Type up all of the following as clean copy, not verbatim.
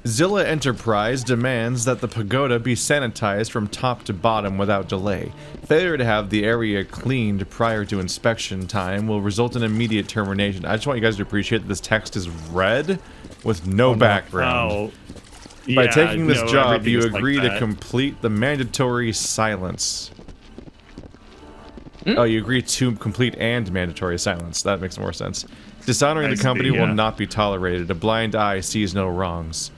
Zilla Enterprise demands that the pagoda be sanitized from top to bottom without delay. Failure to have the area cleaned prior to inspection time will result in immediate termination. I just want you guys to appreciate that this text is red with no background. Oh, By yeah, taking this no, job, everything you is agree like to that. complete the mandatory silence. Oh, you agree to complete and mandatory silence. That makes more sense. Dishonoring the company will not be tolerated. A blind eye sees no wrongs.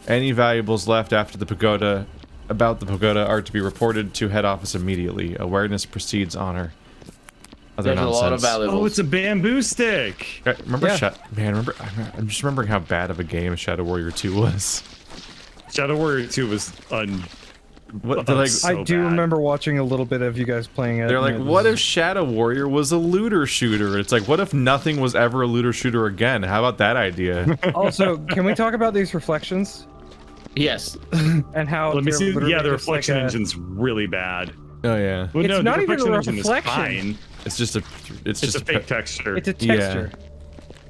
Any valuables left after the pagoda, about the pagoda, are to be reported to head office immediately. Awareness precedes honor. Other There's nonsense. a lot of valuables. Oh, it's a bamboo stick. Remember, I'm just remembering how bad of a game Shadow Warrior 2 was. Shadow Warrior 2 was I do remember watching a little bit of you guys playing it. They're like, what if Shadow Warrior was a looter shooter? It's like, what if nothing was ever a looter shooter again? How about that idea? Also, can we talk about these reflections? Yes. And how Let me see. Yeah, the just like reflection engine's really bad. Oh yeah. Well, It's no, not the even a reflection engine is reflection. fine. It's just a. It's It's just a fake texture. It's a texture.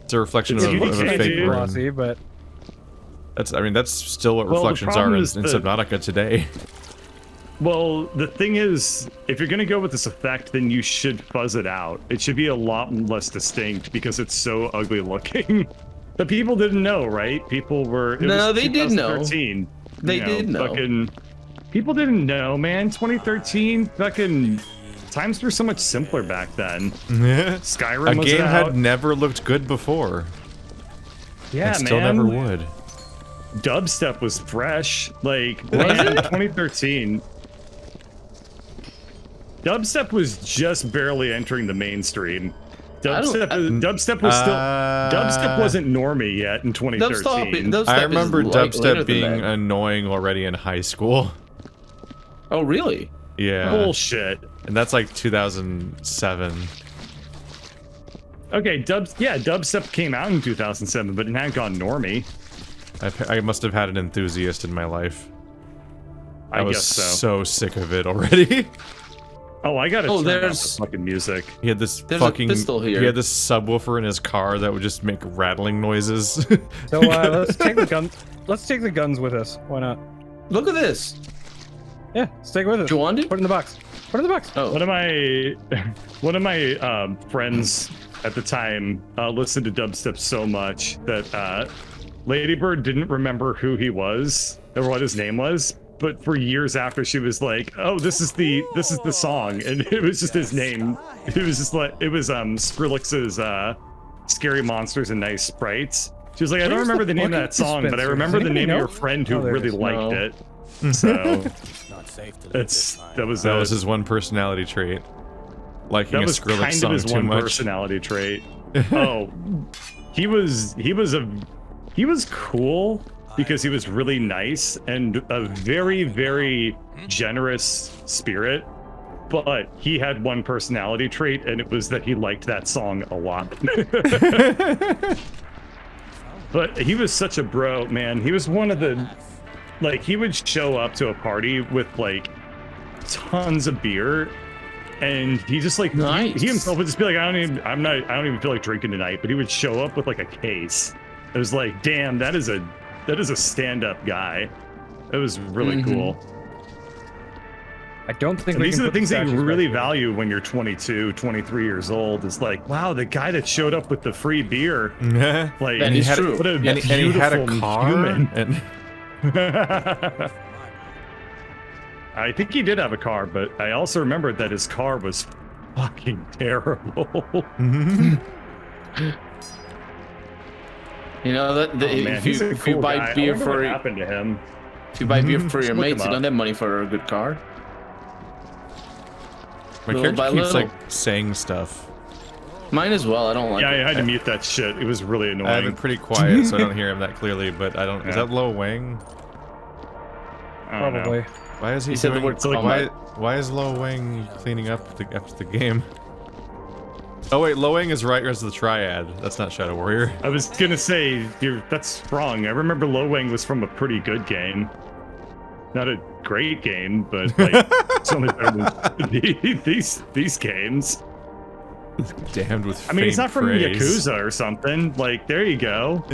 It's a reflection It's of a unique, fake room. glossy, but I mean, that's still what Well, the reflections are problem in is that- Subnautica today. Well, the thing is, if you're gonna go with this effect, then you should fuzz it out. It should be a lot less distinct because it's so ugly looking. The people didn't know, right? People were. No, they did know. 2013. They did know. Fucking, people didn't know, man. 2013, fucking times were so much simpler back then. Skyrim A was game out. had never looked good before. Yeah, and still man. never would. Dubstep was fresh. Like, was it 2013? Dubstep was just barely entering the mainstream. Dubstep wasn't normie yet in 2013. I remember is later dubstep than being that. annoying already in high school. Oh, really? Yeah. Bullshit. And that's like 2007. Okay, dubstep came out in 2007, but it hadn't gone normie. I must have had an enthusiast in my life. I was guess so. so sick of it already. Oh, I gotta turn off there's- the fucking music. He had this There's a fucking. pistol here. He had this subwoofer in his car that would just make rattling noises. so let's take the gun. Let's take the guns with us. Why not? Look at this. Yeah, let's take it with us. Do you want it? Put it in the box. Put it in the box. Oh. One of my friends at the time listened to dubstep so much that Ladybird didn't remember who he was or what his name was. But for years after, she was like, "Oh, this is the song," and it was just his name. It was just like it was Skrillex's "Scary Monsters and Nice Sprites." She was like, "I don't remember the name of that song, but I remember the name of your friend who really liked it." So that was his one personality trait. Liking that a was Skrillex kind song of his too one much. personality trait. Oh, he was cool because he was really nice and a very, very generous spirit. But he had one personality trait, and it was that he liked that song a lot. But he was such a bro, man. He was one of the, like, he would show up to a party with like tons of beer, and he just like Nice. he himself would just be like, I don't even feel like drinking tonight. But he would show up with like a case. It was like, damn, that is a stand-up guy. It was really cool. I don't think And we these can are the put things that you statues really back here. value when you're 22, 23 years old. It's like, wow, the guy that showed up with the free beer. Like, That is true. What a And he had a beautiful car. human. And I think he did have a car, but I also remembered that his car was fucking terrible. You know that Oh, man, if you cool buy guy. beer I wonder for what happened to him. if you buy beer for your Look mates, him you up. don't have money for a good car. my Little by character keeps little. like saying stuff. Mine as well. I don't like Yeah, it. I had to mute that shit. It was really I have annoying. it pretty quiet, so I don't hear him that clearly. But I don't. Is Yeah. that Lo Wang? I don't know. Probably. Why is he? He said the doing, word why? combat. Why is Lo Wang cleaning up after the game? Oh wait, Lo Wang is right as the Triad. That's not Shadow Warrior. I was gonna say that's wrong. I remember Lo Wang was from a pretty good game. Not a great game, but like it's only better than these games. Damned with. I mean, he's faint not from praise. Yakuza or something. Like, there you go.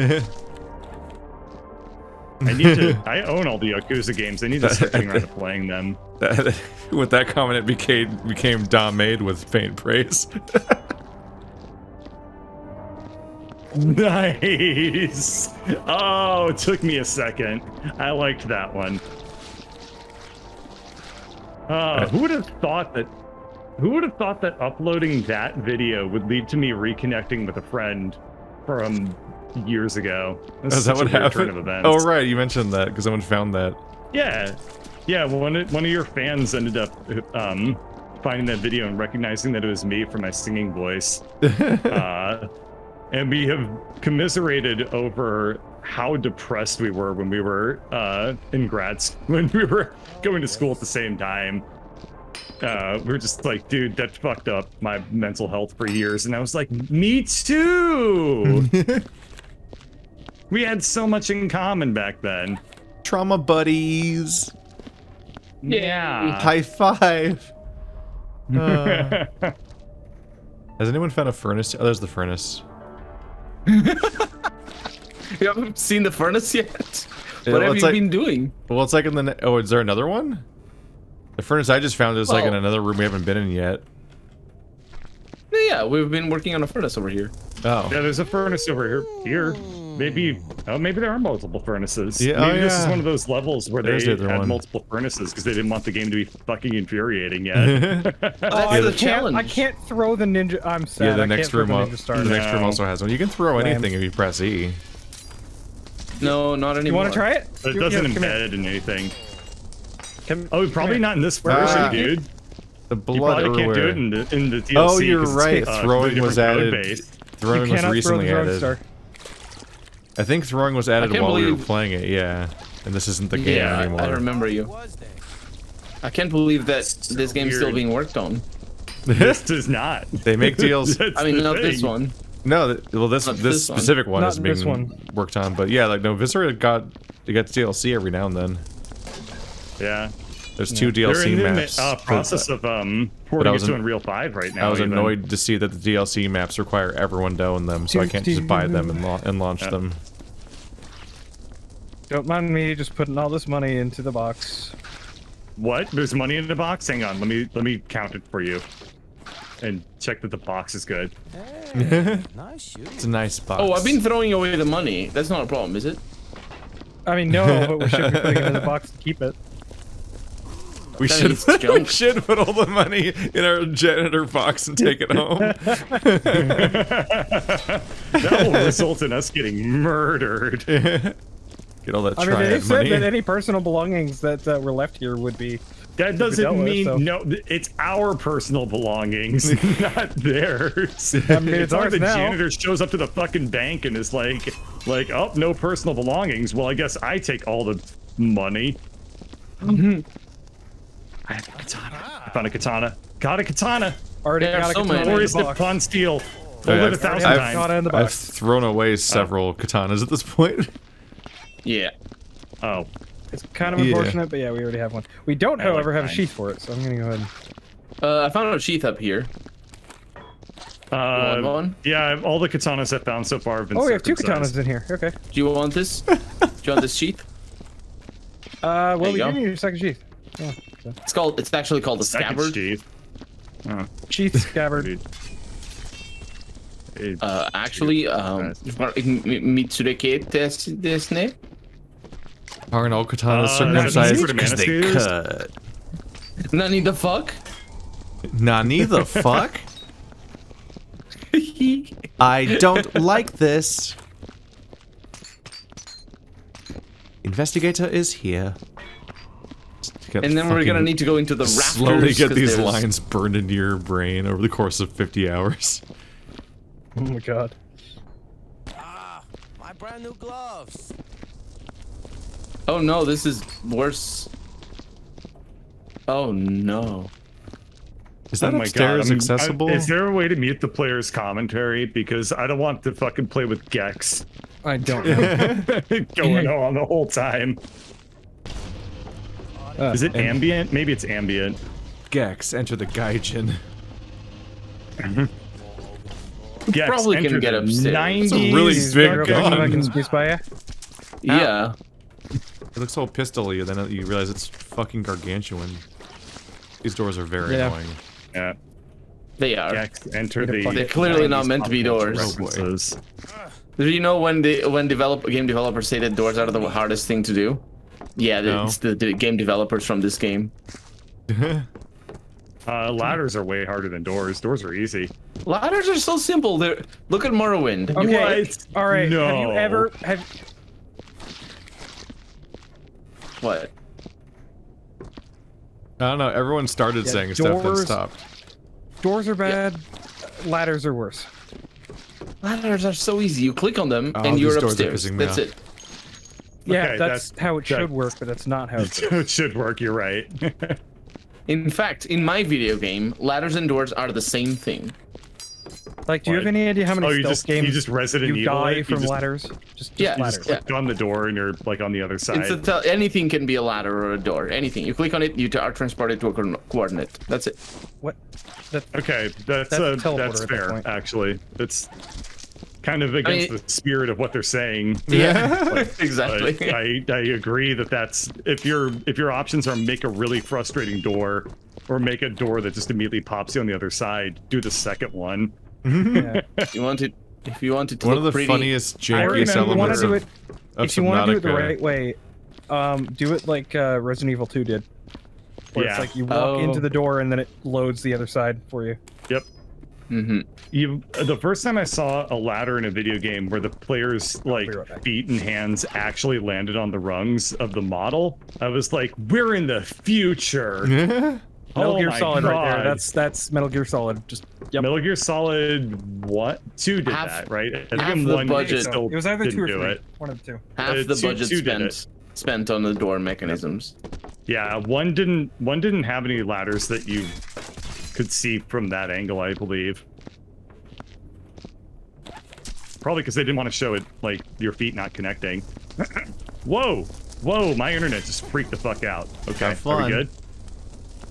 I need to. I own all the Yakuza games. I need to start getting around to playing them. With that comment, it became Domade with faint praise. Nice. Oh, it took me a second. I liked that one. Who would have thought that? Who would have thought that uploading that video would lead to me reconnecting with a friend from years ago? Is that what happened? Of events. Oh right, you mentioned that because someone found that. Yeah, yeah. One of your fans ended up finding that video and recognizing that it was me for my singing voice. And we have commiserated over how depressed we were when we were in when we were going to school at the same time. We were just like, dude, that fucked up my mental health for years. And I was like, me too. We had so much in common back then. Trauma buddies. Yeah. High five. Has anyone found a furnace? Oh, there's the furnace. You haven't seen the furnace yet? Yeah, What have it's you like- been doing? Well, it's like in the. Oh, is there another one? The furnace I just found is like in another room we haven't been in yet. Yeah, we've been working on a furnace over here. Oh. Yeah, there's a furnace over here. Maybe there are multiple furnaces. Yeah, Maybe oh, this is yeah. one of those levels where There's the they other had one. multiple furnaces because they didn't want the game to be fucking infuriating yet. That's I the can't, challenge. I can't throw the ninja. I'm sad. Yeah, the I next can't throw room. the The ninja star. next room No. also has one. You can throw Lame. anything if you press E. No, not anymore. You want to try it? But it doesn't embed in anything. Come, Oh, probably come not in this Ah. version, dude. The You blood probably can't do everywhere. it in the DLC. Oh, you're 'cause it's, right. Throwing different was code added. base. Throwing You was cannot recently throw the added. star. I think throwing was added can't while we were believe- playing it. Yeah, and this isn't the game Yeah, anymore. I remember you. I can't believe that this game's still weird. being worked on. This does not. They make deals. That's I mean, the not this thing. one. No, well, this Not this this one. specific one Not is this being one. worked on, but yeah, like no, Viscera got DLC every now and then. Yeah. There's two They're DLC in the maps. process of porting I it was to an- Unreal 5 right now. I was even. annoyed to see that the DLC maps require everyone to own them, so I can't just buy them and launch them. Don't mind me just putting all this money into the box. What? There's money in the box? Hang on, let me count it for you. And check that the box is good. Nice shoot. It's a nice box. Oh, I've been throwing away the money. That's not a problem, is it? I mean, no, but we should be putting it in the box to keep it. We That should is junk. we should put all the money in our janitor box and take it home. That will result in us getting murdered. Get all that I mean, they triad said money. that any personal belongings that were left here would be. That dealt doesn't with, mean so- no. It's our personal belongings, not theirs. I mean, it's it's not like ours the now. janitor shows up to the fucking bank and is like, oh, no personal belongings. Well, I guess I take all the money. I have a katana. I found a katana. Got a katana. Already There are got a so katana many. in the Glorious box. Nippon steel. Oh, Fold yeah, it 1,000 I've- times. Katana in the I've box. thrown away several katanas at this point. Yeah. Oh, It's kind of Yeah. unfortunate, but yeah, we already have one. We don't, I like however, have a mine. sheath for it, so I'm gonna go ahead. I found a sheath up here. want one? yeah. All the katanas I've found so far have been. Oh, we have two circumcised. katanas in here. Okay. Do you want this? Do you want this sheath? Well, There you we go. do need a second sheath. Yeah. It's actually called a Second scabbard. sheath. Oh, Sheath scabbard. dude. It- Actually, Mitsureke desu. Aren't all katanas that's circumcised easy for the because they manicures. cut? Nani the fuck? Nani the fuck? I don't like this. Investigator is here. And then we're gonna need to go into the rafters. slowly get 'cause these there's- lines burned into your brain over the course of 50 hours. Oh my god. Ah, my brand new gloves. Oh no, this is worse. Oh no. Is that Oh my upstairs God, accessible? is there a way to mute the player's commentary? Because I don't want to fucking play with Gex I don't know. going on the whole time. Is it ambient? Maybe it's ambient. Gex, enter the Gaijin. Gex, Probably can enter get the upstairs. 90s. It's a really big Real quick, if I gun. can squeeze by you. Yeah. It looks all pistol-y, and then you realize it's fucking gargantuan. These doors are very annoying. Yeah. They are. Gex, enter the. They're clearly not meant to be doors. References. Do you know when game developers say that doors are the hardest thing to do? Yeah, No. it's the game developers from this game. Ladders are way harder than doors. Doors are easy. Ladders are so simple. Look at Morrowind. Okay. What? All right. No. Have you ever What? I don't know, everyone started saying stuff, then doors- stopped. doors are bad, ladders are worse. Ladders are so easy. You click on them Oh, and you're these doors are upstairs. pissing me That's off. it. Yeah, Okay, that's how it should that- work, but that's not how it goes. It should work. You're right. In fact, in my video game, ladders and doors are the same thing. Like, do you have What? any idea how many you stealth games just Resident you Evil die it? You from just- ladders? Just Yeah, You ladders. just click on the door and you're like on the other side. Anything can be a ladder or a door. Anything. You click on it, you are transported to a coordinate. That's it. What? That, Okay, That's a teleporter that's at that fair. point. Actually, it's kind of against mean- the spirit of what they're saying. Yeah, But exactly. I agree that that's if your options are make a really frustrating door or make a door that just immediately pops you on the other side, do the second one. yeah. If you want it to One look of the pretty, funniest, I jankiest remember want elements to do of, it. of If you want to do it the Subnautica. right way, do it like Resident Evil 2 did. Where it's Yeah. like you walk into Oh. the door and then it loads the other side for you. Yep. Mm-hmm. The first time I saw a ladder in a video game where the player's like be right back. feet and hands actually landed on the rungs of the model, I was like, "We're in the future." Metal Oh Gear my Solid right there. God. That's Metal Gear Solid. Just yep. Metal Gear Solid what? 2 did Half- that, right? I think half in the 1 budget. it still It was either didn't 2 or do 3. it. One of the 2. Half the two budget did it. spent on the door mechanisms. Yeah, one didn't have any ladders that you could see from that angle, I believe. Probably because they didn't want to show it like your feet not connecting. Whoa, my internet just freaked the fuck out. Okay, Have are we fun. good?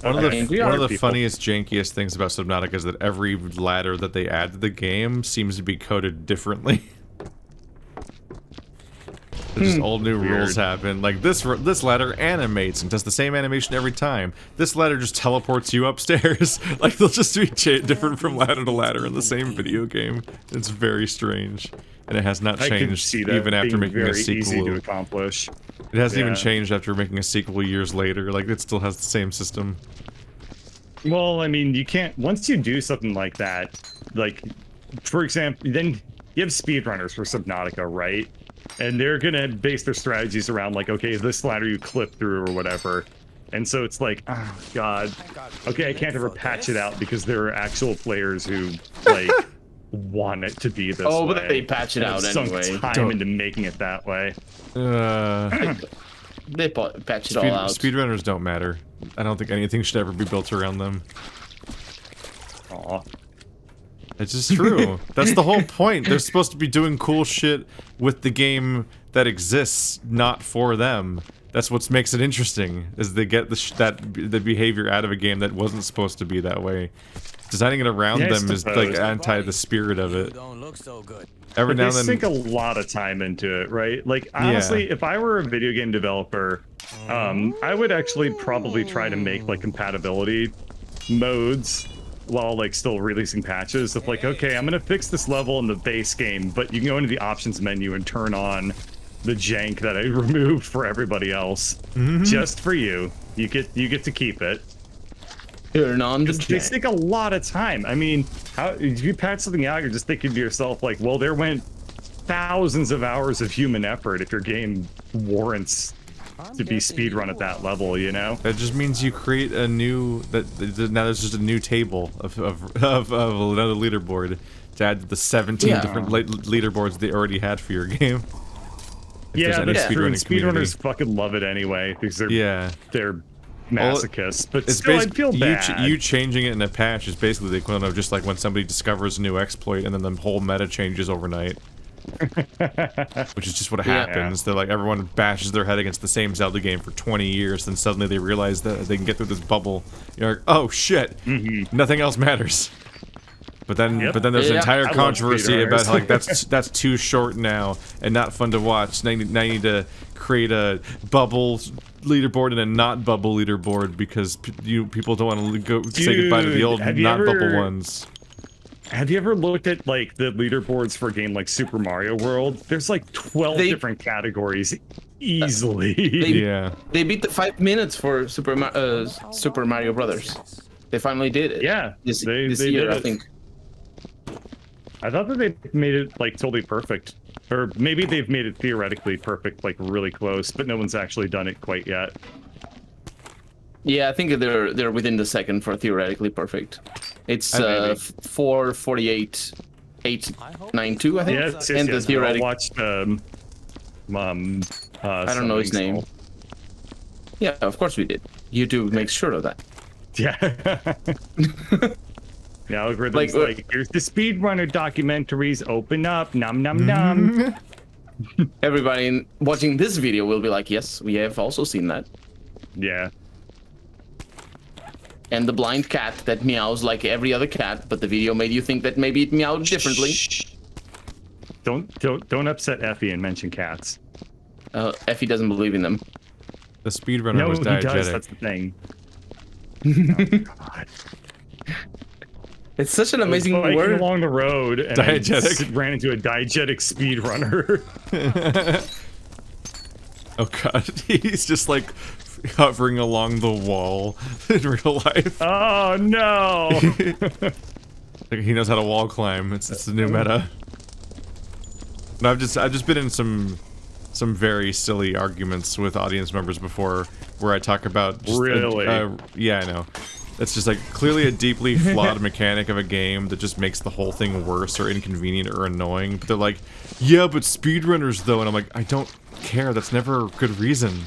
One of Okay, we the, are one of the people. funniest, jankiest things about Subnautica is that every ladder that they add to the game seems to be coded differently. There's just all new Weird. rules happen. Like this ladder animates and does the same animation every time. This ladder just teleports you upstairs. Like they'll just be different from ladder to ladder in the same video game. It's very strange, and it has not I can changed see that even after being making a very easy to sequel. accomplish. It hasn't even Yeah. changed after making a sequel years later. Like it still has the same system. Well, I mean, you can't once you do something like that, like for example, then you have speedrunners for Subnautica, right? And they're gonna base their strategies around like, okay, this ladder you clip through or whatever. And so it's like, oh god, okay, I can't ever patch it out because there are actual players who like want it to be this Oh, way. but they patch it and out have sunk anyway. time into making it that way. They patch it all out. Speedrunners don't matter. I don't think anything should ever be built around them. Aw. It's just true. That's the whole point. They're supposed to be doing cool shit with the game that exists, not for them. That's what makes it interesting, is they get the behavior out of a game that wasn't supposed to be that way. Designing it around Yeah, I them is like suppose. anti the spirit of You it. don't look so good. Every But now they and sink a then, lot of time into it, right? Like honestly, if I were a video game developer, I would actually probably try to make like compatibility modes while like still releasing patches of like, okay, I'm gonna fix this level in the base game, but you can go into the options menu and turn on the jank that I removed for everybody else, just for you. You get to keep it. Turn on the They jack. take a lot of time. I mean, how if you patch something out, you're just thinking to yourself like, well, there went thousands of hours of human effort if your game warrants to be speedrun at that level, you know? that just means you create a new now there's just a new table of another leaderboard to add to the 17 Yeah. different leaderboards they already had for your game. If there's Yeah, any that's true. And speedrunning community. speedrunners fucking love it anyway because they're Well, masochists. But It's still, I basically feel bad. you changing it in a patch is basically the equivalent of just like when somebody discovers a new exploit and then the whole meta changes overnight. Which is just what Yeah. happens. They're like everyone bashes their head against the same Zelda game for 20 years, then suddenly they realize that they can get through this bubble. You're like, oh shit, nothing else matters. But then, Yep. there's an Yeah, entire I love controversy about speedrunners. how, like that's too short now and not fun to watch. Now you need to create a bubble leaderboard and a not bubble leaderboard because people don't want to go say goodbye to the old not bubble ones. Have you ever looked at like the leaderboards for a game like Super Mario World? There's like 12 different categories easily. Yeah. They beat the 5 minutes for Super Mario Brothers. They finally did it. Yeah, This they year, did I it. think. I thought that they made it like totally perfect. Or maybe they've made it theoretically perfect, like really close, but no one's actually done it quite yet. Yeah, I think they're within the second for theoretically perfect. It's Maybe. 448, 892, I think. Yes, and the yes. I theoretic. watched I don't know his name. Yeah, of course we did. YouTube makes sure of that. Yeah. The algorithm's like, here's the speedrunner documentaries, open up, nom nom nom. Everybody watching this video will be like, yes, we have also seen that. Yeah. And the blind cat that meows like every other cat, but the video made you think that maybe it meowed differently. Don't upset Effie and mention cats. Effie doesn't believe in them. The speedrunner No, was he diegetic. does. That's the thing. Oh, God. It's such an amazing Biking word. along the road and Diegetic. I ran into a diegetic speedrunner. Oh god, he's just like hovering along the wall in real life. Oh no! Like he knows how to wall climb. It's the new meta. And I've just been in some very silly arguments with audience members before, where I talk about just Really? Yeah, I know. It's just like clearly a deeply flawed mechanic of a game that just makes the whole thing worse or inconvenient or annoying. But they're like, yeah, but speedrunners though, and I'm like, I don't care. That's never a good reason.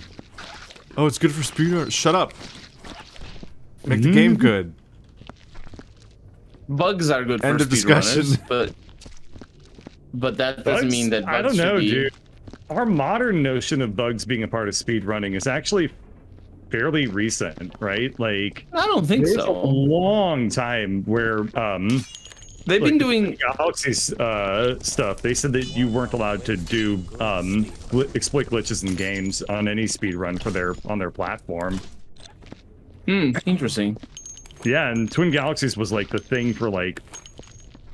Oh, it's good for speedrunners. Shut up. Make the game good. Bugs are good for End of discussion. speedrunners, but that doesn't mean that bugs I don't know, should be... dude. Our modern notion of bugs being a part of speedrunning is actually fairly recent, right? Like, I don't think there was a so. long time where They've been doing... Galaxy's stuff. They said that you weren't allowed to do exploit glitches in games on any speedrun for on their platform. Interesting. Yeah, and Twin Galaxies was like the thing for like,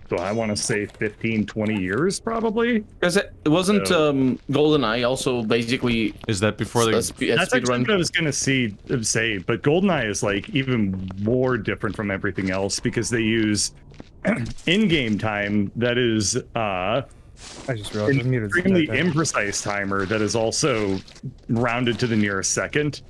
so I want to say 15, 20 years probably. Because it wasn't GoldenEye also basically... Is that before they... That's actually what I was gonna say, but GoldenEye is like even more different from everything else because they use in-game time that is I just realized I was muted. extremely imprecise timer that is also rounded to the nearest second.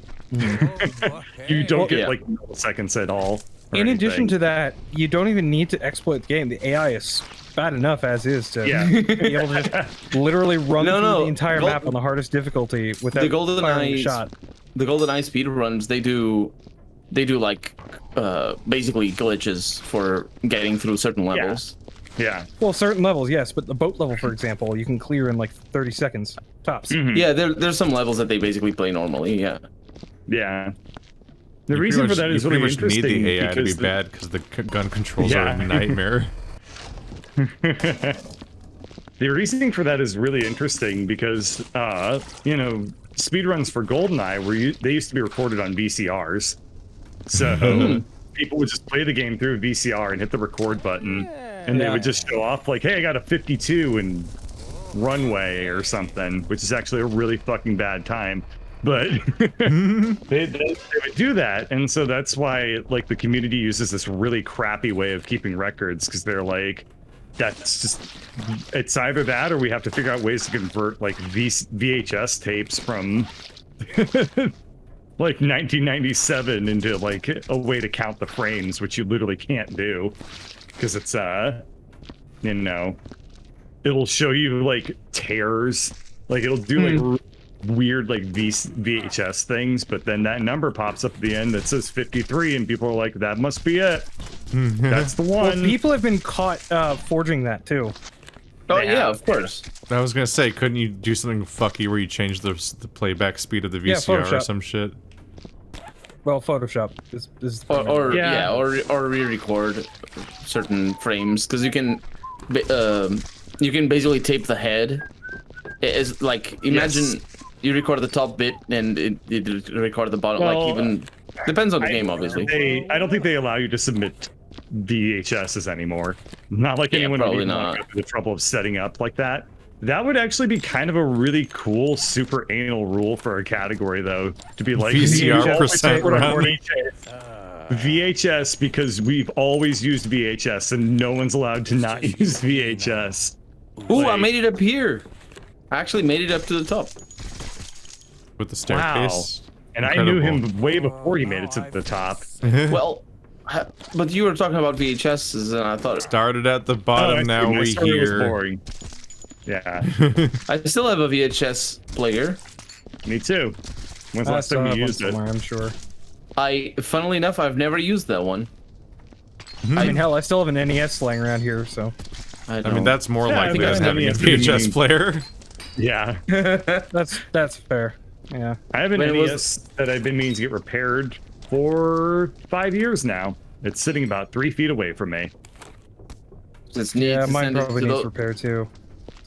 You don't get like milliseconds at all. In addition to that, you don't even need to exploit the game. The AI is bad enough as is to be able to just literally run through the entire map on the hardest difficulty without firing a shot. The GoldenEye speedruns, they do like basically glitches for getting through certain levels. Yeah. Well, certain levels, yes, but the boat level, for example, you can clear in like 30 seconds tops. Yeah, there's some levels that they basically play normally. Yeah. Yeah. The reason for that is really interesting. You pretty much need the AI to be because bad because the gun controls are a nightmare. The reasoning for that is really interesting because, you know, speedruns for GoldenEye they used to be recorded on VCRs. So people would just play the game through a VCR and hit the record button, and they would just show off like, hey, I got a 52 in runway or something, which is actually a really fucking bad time. But they would do that, and so that's why like the community uses this really crappy way of keeping records because they're like, that's just, it's either that or we have to figure out ways to convert like VHS tapes from like 1997 into like a way to count the frames, which you literally can't do because it's you know, it'll show you like tears, like it'll do like weird like VHS things, but then that number pops up at the end that says 53 and people are like, that must be it. That's the one. Well, people have been caught forging that too. Oh yeah, of course. I was gonna say, couldn't you do something fucky where you change the playback speed of the VCR or Photoshop. some shit? Well, Photoshop is or re-record certain frames because you can basically tape the head. It's like imagine you record the top bit and it record the bottom. Well, like even depends on the game, obviously. I don't think they allow you to submit VHSs anymore. Not like anyone would even go through the trouble of setting up like that. That would actually be kind of a really cool super anal rule for a category, though, to be like VCR percent run. VHS, because we've always used VHS and no one's allowed to not use VHS. Ooh, I made it up here. I actually made it up to the top. With the staircase. Wow. And I knew him way before he made it to the top. Well, but you were talking about VHSs, and I thought started at the bottom. Now we here. Yeah. I still have a VHS player. Me too. When's the last time you used it? I'm sure. Funnily enough, I've never used that one. I mean, hell, I still have an NES laying around here, so. I mean, that's more likely than having a VHS player. Yeah. that's fair. Yeah. I have an NES that I've been meaning to get repaired for 5 years now. It's sitting about 3 feet away from me. Yeah, mine probably needs repair too.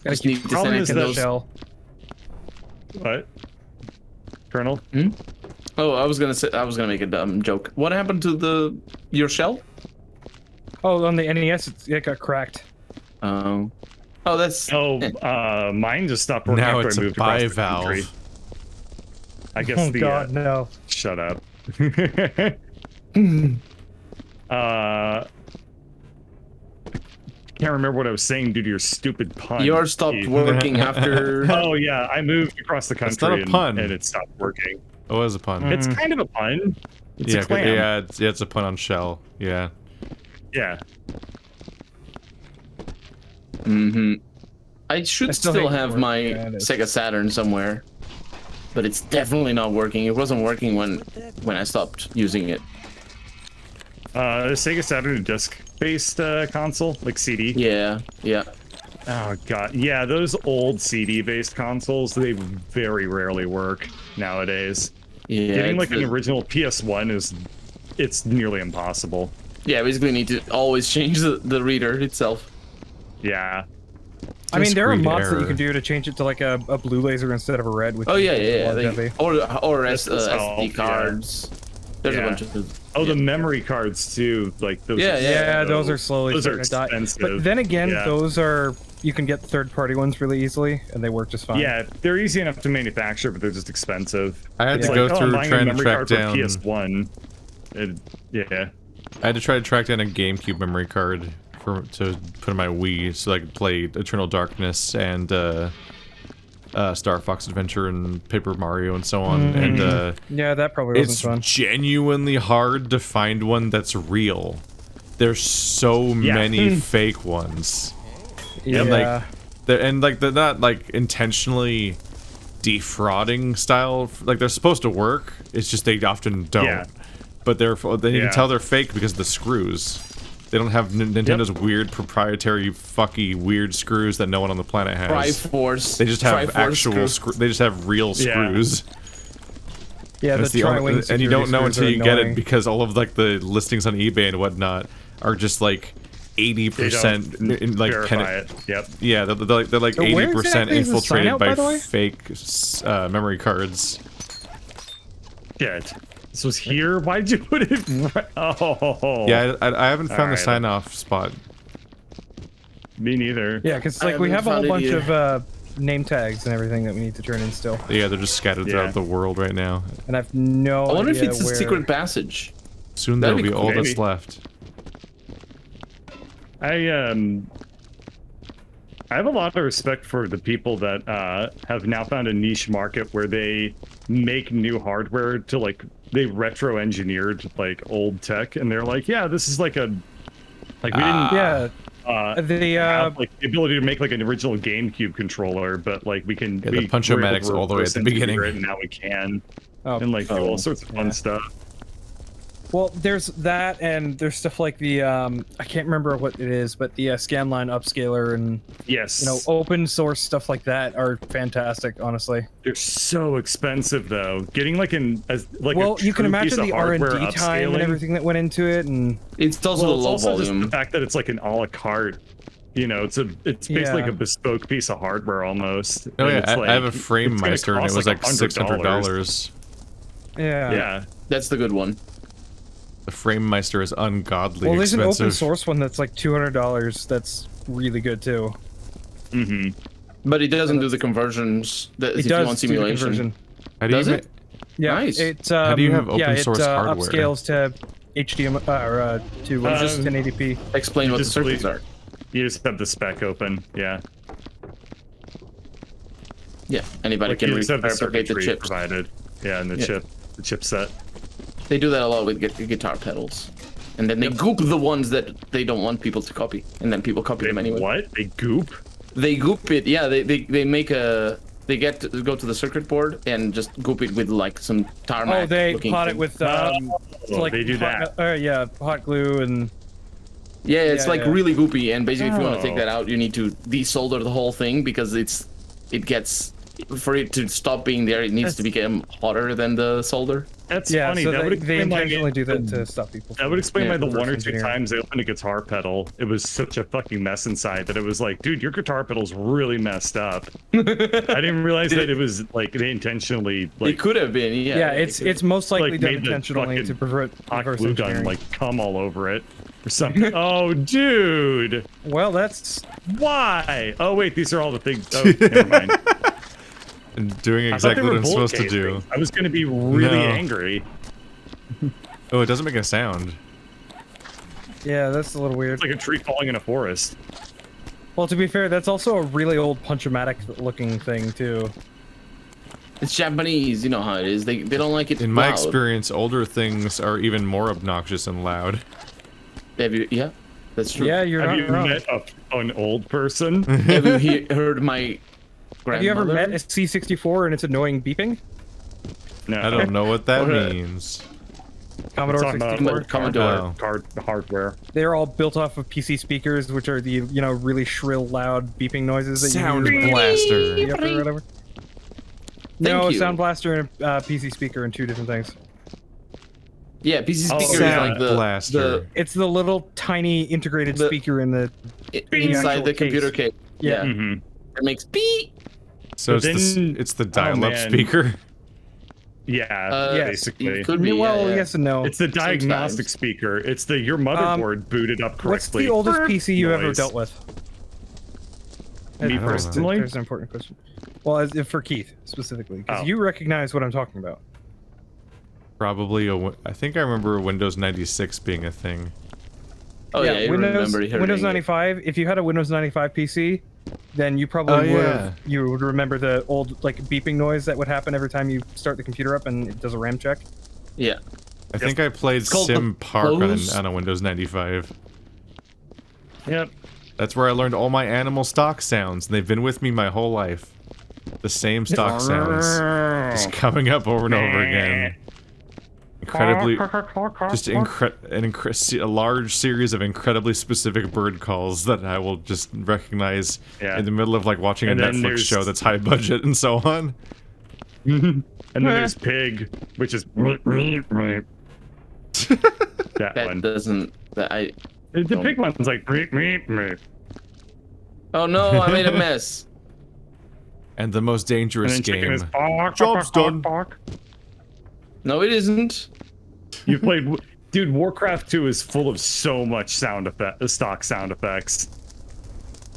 Just need to send it to those. Shell. What? Colonel? Oh, I was gonna make a dumb joke. What happened to your shell? Oh, on the NES, it got cracked. Oh, that's. Mine just stopped working now after it's I moved a across the bivalve. country. I guess the. God, no! Shut up. Can't remember what I was saying due to your stupid pun. Yours stopped working after. Oh yeah, I moved across the country and it stopped working. It was a pun. It's kind of a pun. It's a clam. Yeah, it's a pun on shell. Yeah. Yeah. I should still have my Sega Saturn somewhere, but it's definitely not working. It wasn't working when I stopped using it. The Sega Saturn, a disc-based console, like CD. Yeah. Oh god, yeah, those old CD-based consoles, they very rarely work nowadays. Yeah, getting like an original PS1 it's nearly impossible. Yeah, basically need to always change the reader itself. Yeah. I mean, there are mods that you can do to change it to like a blue laser instead of a red. Which or SD cards. Yeah. There's a bunch of. Oh, the memory cards too, like those. Yeah, those are slowly starting to die. But then again, those are you can get third-party ones really easily, and they work just fine. Yeah, they're easy enough to manufacture, but they're just expensive. I had to go through trying to track down PS1. Yeah. I had to try to track down a GameCube memory card to put in my Wii so I could play Eternal Darkness and Star Fox Adventure and Paper Mario and so on. And yeah, that probably wasn't fun. It's genuinely hard to find one that's real. There's so many fake ones. Yeah. And they're not like intentionally defrauding style. Like they're supposed to work. It's just they often don't. Yeah. But you can tell they're fake because of the screws. They don't have Nintendo's weird proprietary weird screws that no one on the planet has. Triforce. They just have actual screws. They just have real screws. Yeah, that's the only, and you don't know until you get it because all of like the listings on eBay and whatnot are just like 80% like Yep. Yeah, they're like 80% infiltrated by fake memory cards. Shit. This was here? Why'd you put it right? Oh. Yeah, I haven't found the sign-off spot. Me neither. Yeah, because like we have a whole bunch of name tags and everything that we need to turn in still. Yeah, they're just scattered throughout the world right now. And I've no idea I wonder if it's where... a secret passage. Soon that'll be all that's left. I have a lot of respect for the people that have now found a niche market where they make new hardware to like they retro engineered like old tech, and they're like, yeah, this is like a like we didn't have like the ability to make like an original GameCube controller, but like we can the Punch-O-Matics all the way at the beginning, and now we can and like do all sorts of fun stuff. Well, there's that, and there's stuff like the I can't remember what it is, but the scanline upscaler and yes, open source stuff like that are fantastic. Honestly, they're so expensive though. Getting like well, you can imagine the R&D time and everything that went into it, and it's also the low volume. Just the fact that it's like an a la carte. It's basically like a bespoke piece of hardware almost. Oh yeah, I have a frame meister and it was like $600. Yeah, that's the good one. The frame meister is ungodly well, there's expensive. an open source one that's like $200. That's really good too. Mm-hmm. But it doesn't do the conversions that if you want simulation. How do you Yeah, nice. It's how do you have open source hardware? Upscales to HDMI or to just 1080p. Explain what the circuits are. You just have the spec open, yeah. Yeah, anybody like can replicate the chips provided. Yeah, and the chipset. They do that a lot with guitar pedals, and then they goop the ones that they don't want people to copy, and then people copy them anyway. What? They goop? They goop it. Yeah, they make a. They go to the circuit board and just goop it with like some tarmac. Oh, they pot it with like they do that. Yeah, hot glue and. Yeah, it's really goopy, and basically, if you want to take that out, you need to desolder the whole thing because it gets. For it to stop being there, it needs to become hotter than the solder. That's funny. So that would they intentionally do that to stop people. That would explain why the one or two times they opened a guitar pedal, it was such a fucking mess inside that it was like, dude, your guitar pedal's really messed up. I didn't realize that it was like they intentionally. Like, it could have been, yeah. Yeah, it's most likely like, done intentionally to prevent hot glue gun like cum all over it or something. Oh, dude. Well, that's why. Oh wait, these are all the things. Oh, never mind. Doing exactly what I'm supposed to do. I was going to be really angry. Oh, it doesn't make a sound. Yeah, that's a little weird. It's like a tree falling in a forest. Well, to be fair, that's also a really old Punch-O-Matic looking thing too. It's Japanese, you know how it is. They don't like it. In my experience, older things are even more obnoxious and loud. Yeah, that's true. Yeah, Have you met an old person? Have you heard my Have you ever met a C64 and its annoying beeping? No. I don't know what that means. Commodore 64. Commodore hardware. They're all built off of PC speakers, which are the really shrill, loud beeping noises that Sound you Blaster. Or whatever. No, Sound Blaster and a PC speaker and two different things. Yeah, PC speaker is like Blaster. It's the little tiny integrated speaker in the inside the computer case. Yeah. Mm-hmm. It makes beep. So it's the dial-up speaker. Yeah, basically. It could be, yes and no. It's the diagnostic speaker. It's your motherboard booted up correctly. What's the oldest PC you ever dealt with? Me personally? There's an important question. Well, for Keith specifically, because you recognize what I'm talking about. Probably I think I remember Windows 96 being a thing. Oh yeah, Windows 95. If you had a Windows 95 PC, then you probably would remember the old beeping noise that would happen every time you start the computer up and it does a RAM check. Yeah. I think I played Sim Park on a Windows 95. Yep. That's where I learned all my animal stock sounds, and they've been with me my whole life. The same stock sounds, just coming up over and over again. Incredibly, just a large series of incredibly specific bird calls that I will just recognize in the middle of watching a Netflix show that's high budget and so on. And then there's pig, which is that one. Doesn't the pig one's like meep. Oh no, I made a mess. And the most dangerous game. Job's done. No, it isn't. You played, dude. Warcraft 2 is full of so much stock sound effects.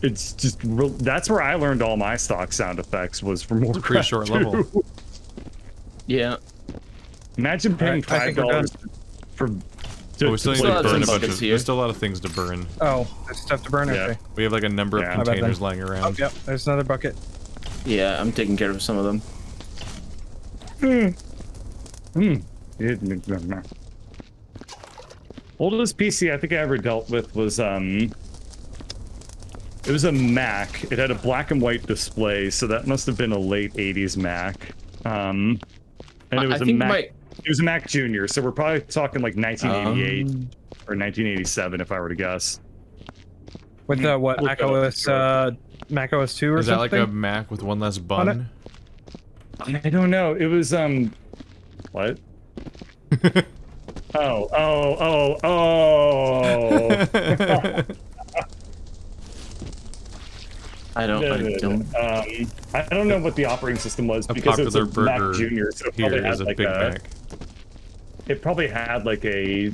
It's just that's where I learned all my stock sound effects was from Warcraft. Pretty short 2. level. Yeah. Imagine paying $5 for. We still need to burn a bunch of. There's still a lot of things to burn. Oh, there's stuff to burn. Okay. We have a number of containers lying around. Oh, yep. There's another bucket. Yeah, I'm taking care of some of them. Oldest PC I think I ever dealt with was it was a Mac. It had a black and white display, so that must have been a late 80s Mac. And it was a Mac. It was a Mac Junior, so we're probably talking like 1988 or 1987, if I were to guess. With what Mac OS, Mac OS 2 or something? Is that like a Mac with one less bun? I don't know. It was what? oh. I don't know what the operating system was because it's a Mac Junior, so it probably had like a. It probably had like a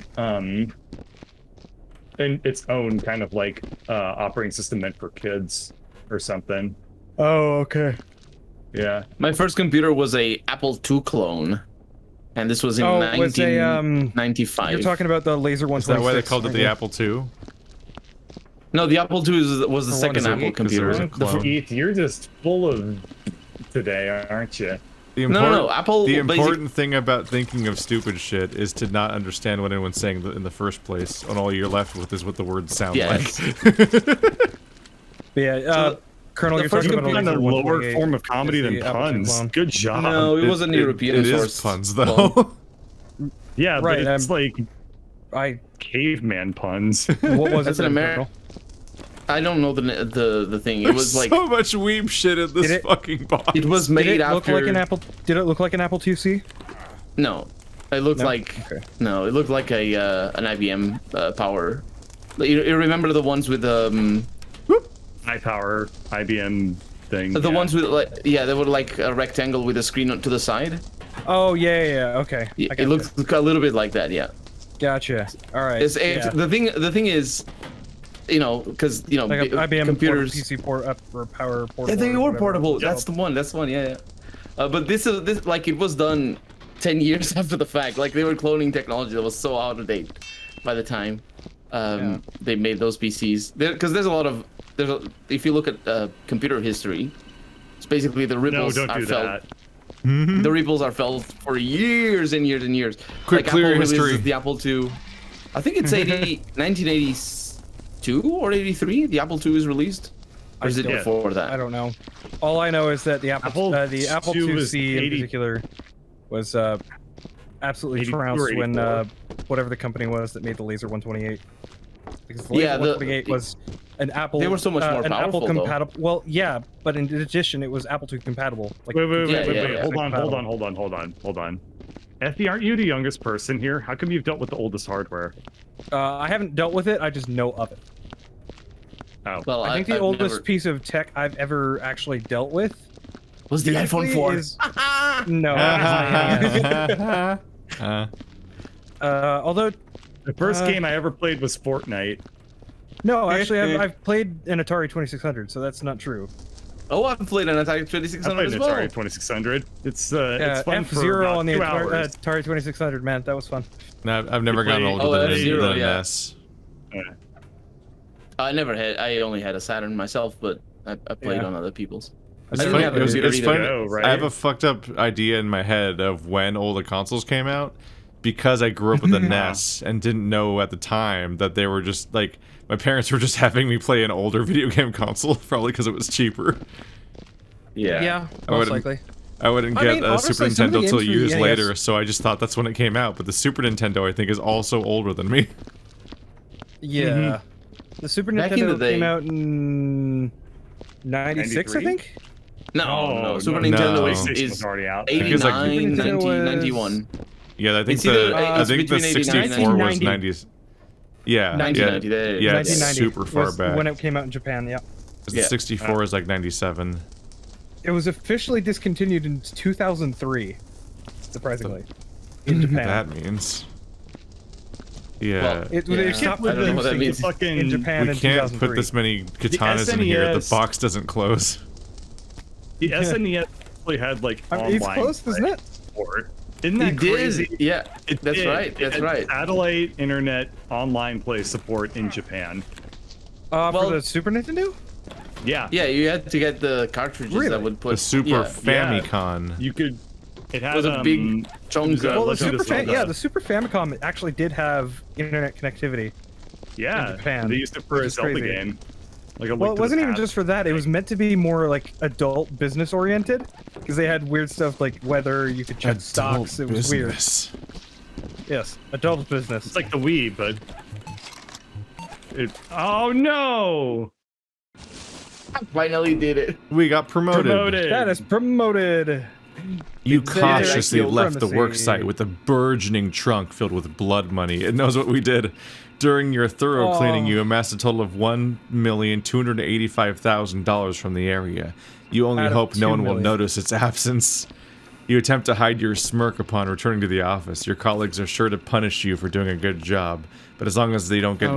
in its own kind of like operating system meant for kids or something. Oh, okay. Yeah. My first computer was a Apple II clone, and this was in 1995. You're talking about the Laser 126. Is that why they called it the Apple II? No, the Apple II was the second Apple computer. Keith, you're just full of today, aren't you? No, Apple. The important thing about thinking of stupid shit is to not understand what anyone's saying in the first place, and all you're left with is what the words sound like. Yeah, Colonel, you're talking about a lower form of comedy than puns. Good job. No, it wasn't European. It is puns, though. Yeah, right, but it's like caveman puns. What was it? An American? I don't know the thing. It was like so much weeb shit in this fucking box. It was made after. Did it look like an Apple IIc? No, it looked like no. It looked like a an IBM Power. You remember the ones with high power IBM thing. The ones with like they were like a rectangle with a screen to the side. Oh yeah, okay. It looks a little bit like that, yeah. Gotcha. All right. The thing is, because like IBM computers, PC port up or power portable. Yeah, they were portable. That's the one. Yeah. But this like it was done 10 years after the fact. Like they were cloning technology that was so out of date by the time they made those PCs. Because there's a lot of if you look at computer history, it's basically the ripples are felt. The ripples are felt for years and years and years. Quick, like clear Apple history. The Apple II. I think it's 1982 or 83. The Apple II is released. Or is it before that? I don't know. All I know is that the Apple IIc in particular was absolutely trounced when whatever the company was that made the Laser 128. Because the Laser 128 was an Apple. They were so much more powerful, Apple compatible. Well, yeah, but in addition, it was Apple II compatible. Like, wait. Hold on. Effie, aren't you the youngest person here? How come you've dealt with the oldest hardware? I haven't dealt with it. I just know of it. Oh. Well, I think the oldest piece of tech I've ever actually dealt with was the iPhone 4. No. Although the first game I ever played was Fortnite. No, actually, I've played an Atari 2600, so that's not true. Oh, I've played an Atari 2600 as well. Atari 2600. It's fun F-Zero for on the Atari 2600, man. That was fun. No, I've never gotten older than NES. I never had. I only had a Saturn myself, but I played on other people's. It's funny. I have a fucked up idea in my head of when older consoles came out, because I grew up with a NES and didn't know at the time that they were just like my parents were just having me play an older video game console, probably because it was cheaper. Yeah, most likely. I wouldn't get a Super Nintendo till years later, so I just thought that's when it came out. But the Super Nintendo, I think, is also older than me. Yeah. The Super Nintendo came out in 96, I think? No. Super Nintendo is already out. 89, 91. Yeah, I think the 64 was 90s. Yeah, 1990. Yeah, it's super far back. When it came out in Japan, yeah. The 64 is like 97. It was officially discontinued in 2003, surprisingly, in Japan. That means. Yeah. It stopped producing in Japan in 2003. We can't put this many katanas in here. The box doesn't close. The SNES actually had like online. It's closed, isn't it? Support. Isn't that crazy? Yeah, that's right. That's right. Satellite internet online play support in Japan. For the Super Nintendo? Yeah. Yeah, you had to get the cartridges that would put the Super Famicom. You could. It had a big chunk. The Super Famicom actually did have internet connectivity. Yeah, in Japan, they used it for a Zelda game. Like a well, it wasn't even just for that. It was meant to be more like adult business oriented, because they had weird stuff like weather. You could check stocks. It was weird. Yes, adult business. It's like the Wii, but oh no! I finally did it. We got promoted. That is promoted. You cautiously left the work site with a burgeoning trunk filled with blood money. It knows what we did. During your thorough cleaning, you amassed a total of $1,285,000 from the area. You only hope no one will notice its absence. You attempt to hide your smirk upon returning to the office. Your colleagues are sure to punish you for doing a good job, but as long as they don't get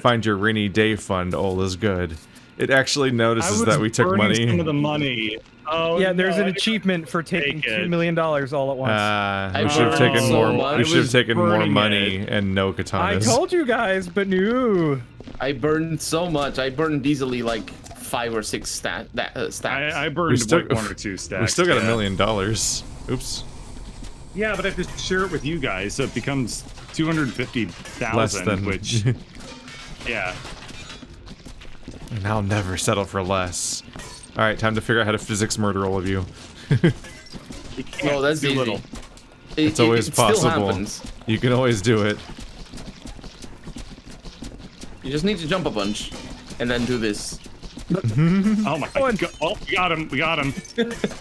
find your rainy day fund, all is good. It actually notices that we took money. Some of the money. Oh, yeah, there's an achievement for taking $2 million all at once. We should have taken more. We should have taken more money and no katanas. I told you guys, but no. I burned so much. I burned easily like 5 or 6 stacks. I burned like 1 or 2 stacks. We still got $1 million. Oops. Yeah, but I have to share it with you guys, so it becomes 250,000. Less than which. Yeah. And I'll never settle for less. Alright, time to figure out how to physics murder all of you. Oh, that's easy. Little. It's always possible. You can always do it. You just need to jump a bunch, and then do this. Oh my god. Oh, we got him. We got him.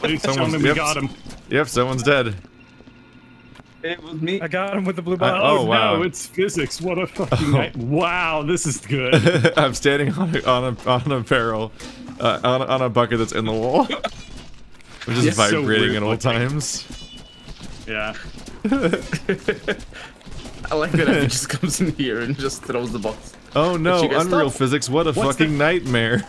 We got him. Yep, someone's dead. It was me. I got him with the blue bottle. Oh wow, no, it's physics. What a fucking night. Wow, this is good. I'm standing on a barrel, on a bucket that's in the wall, which is vibrating at all times. Yeah. I like that he just comes in here and just throws the box. Oh no, Unreal Physics, what a fucking nightmare.